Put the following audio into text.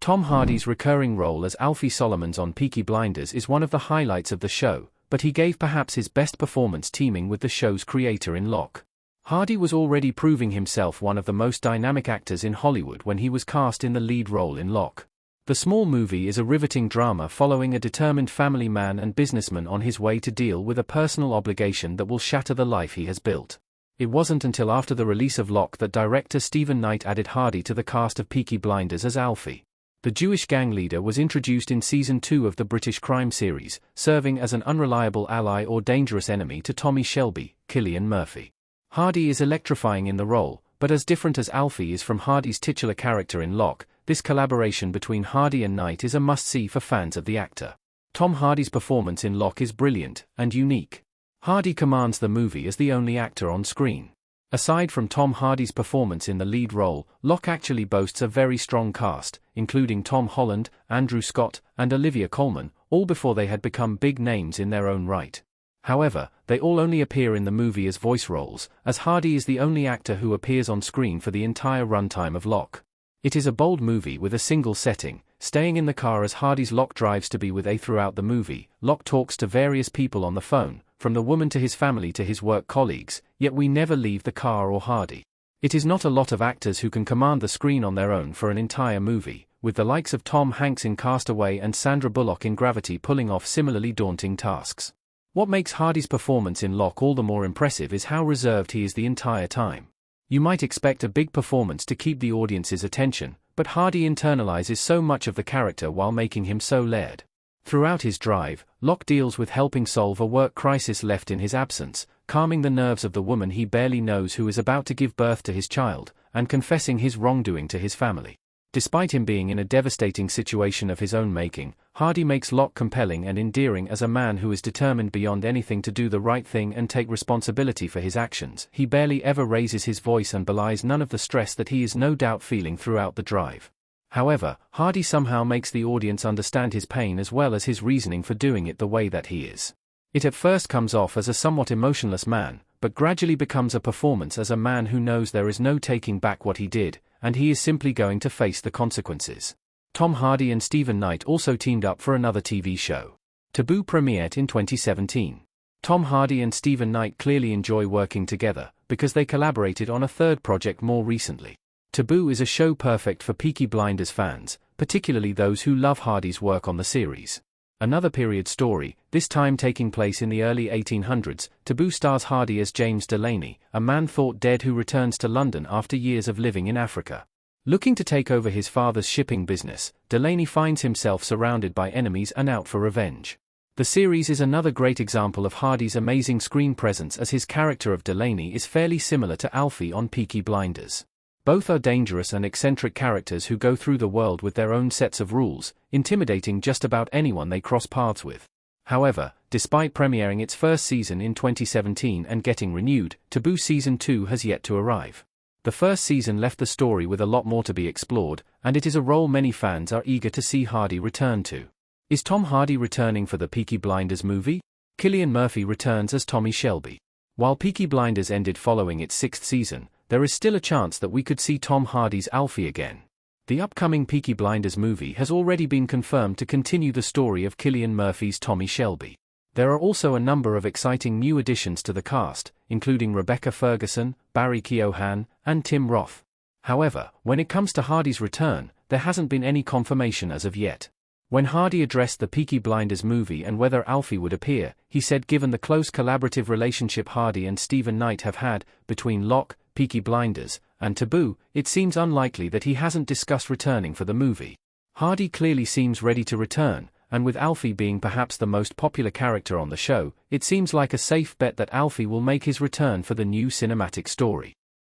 Tom Hardy's recurring role as Alfie Solomons on Peaky Blinders is one of the highlights of the show, but he gave perhaps his best performance teaming with the show's creator in Locke. Hardy was already proving himself one of the most dynamic actors in Hollywood when he was cast in the lead role in Locke. The small movie is a riveting drama following a determined family man and businessman on his way to deal with a personal obligation that will shatter the life he has built. It wasn't until after the release of Locke that director Stephen Knight added Hardy to the cast of Peaky Blinders as Alfie. The Jewish gang leader was introduced in Season 2 of the British crime series, serving as an unreliable ally or dangerous enemy to Tommy Shelby, Cillian Murphy. Hardy is electrifying in the role, but as different as Alfie is from Hardy's titular character in Locke, this collaboration between Hardy and Knight is a must-see for fans of the actor. Tom Hardy's performance in Locke is brilliant and unique. Hardy commands the movie as the only actor on screen. Aside from Tom Hardy's performance in the lead role, Locke actually boasts a very strong cast, including Tom Holland, Andrew Scott, and Olivia Colman, all before they had become big names in their own right. However, they all only appear in the movie as voice roles, as Hardy is the only actor who appears on screen for the entire runtime of Locke. It is a bold movie with a single setting, staying in the car as Hardy's Locke drives to be with A throughout the movie. Locke talks to various people on the phone, from the woman to his family to his work colleagues, yet we never leave the car or Hardy. It is not a lot of actors who can command the screen on their own for an entire movie, with the likes of Tom Hanks in Castaway and Sandra Bullock in Gravity pulling off similarly daunting tasks. What makes Hardy's performance in Locke all the more impressive is how reserved he is the entire time. You might expect a big performance to keep the audience's attention, but Hardy internalizes so much of the character while making him so layered. Throughout his drive, Locke deals with helping solve a work crisis left in his absence, calming the nerves of the woman he barely knows who is about to give birth to his child, and confessing his wrongdoing to his family. Despite him being in a devastating situation of his own making, Hardy makes Locke compelling and endearing as a man who is determined beyond anything to do the right thing and take responsibility for his actions. He barely ever raises his voice and belies none of the stress that he is no doubt feeling throughout the drive. However, Hardy somehow makes the audience understand his pain as well as his reasoning for doing it the way that he is. It at first comes off as a somewhat emotionless man, but gradually becomes a performance as a man who knows there is no taking back what he did, and he is simply going to face the consequences. Tom Hardy and Stephen Knight also teamed up for another TV show. Taboo premiered in 2017. Tom Hardy and Stephen Knight clearly enjoy working together, because they collaborated on a third project more recently. Taboo is a show perfect for Peaky Blinders fans, particularly those who love Hardy's work on the series. Another period story, this time taking place in the early 1800s, Taboo stars Hardy as James Delaney, a man thought dead who returns to London after years of living in Africa. Looking to take over his father's shipping business, Delaney finds himself surrounded by enemies and out for revenge. The series is another great example of Hardy's amazing screen presence, as his character of Delaney is fairly similar to Alfie on Peaky Blinders. Both are dangerous and eccentric characters who go through the world with their own sets of rules, intimidating just about anyone they cross paths with. However, despite premiering its first season in 2017 and getting renewed, Taboo Season 2 has yet to arrive. The first season left the story with a lot more to be explored, and it is a role many fans are eager to see Hardy return to. Is Tom Hardy returning for the Peaky Blinders movie? Cillian Murphy returns as Tommy Shelby. While Peaky Blinders ended following its sixth season, there is still a chance that we could see Tom Hardy's Alfie again. The upcoming Peaky Blinders movie has already been confirmed to continue the story of Cillian Murphy's Tommy Shelby. There are also a number of exciting new additions to the cast, including Rebecca Ferguson, Barry Keoghan, and Tim Roth. However, when it comes to Hardy's return, there hasn't been any confirmation as of yet. When Hardy addressed the Peaky Blinders movie and whether Alfie would appear, he said given the close collaborative relationship Hardy and Stephen Knight have had, between Locke, Peaky Blinders, and Taboo, it seems unlikely that he hasn't discussed returning for the movie. Hardy clearly seems ready to return, and with Alfie being perhaps the most popular character on the show, it seems like a safe bet that Alfie will make his return for the new cinematic story.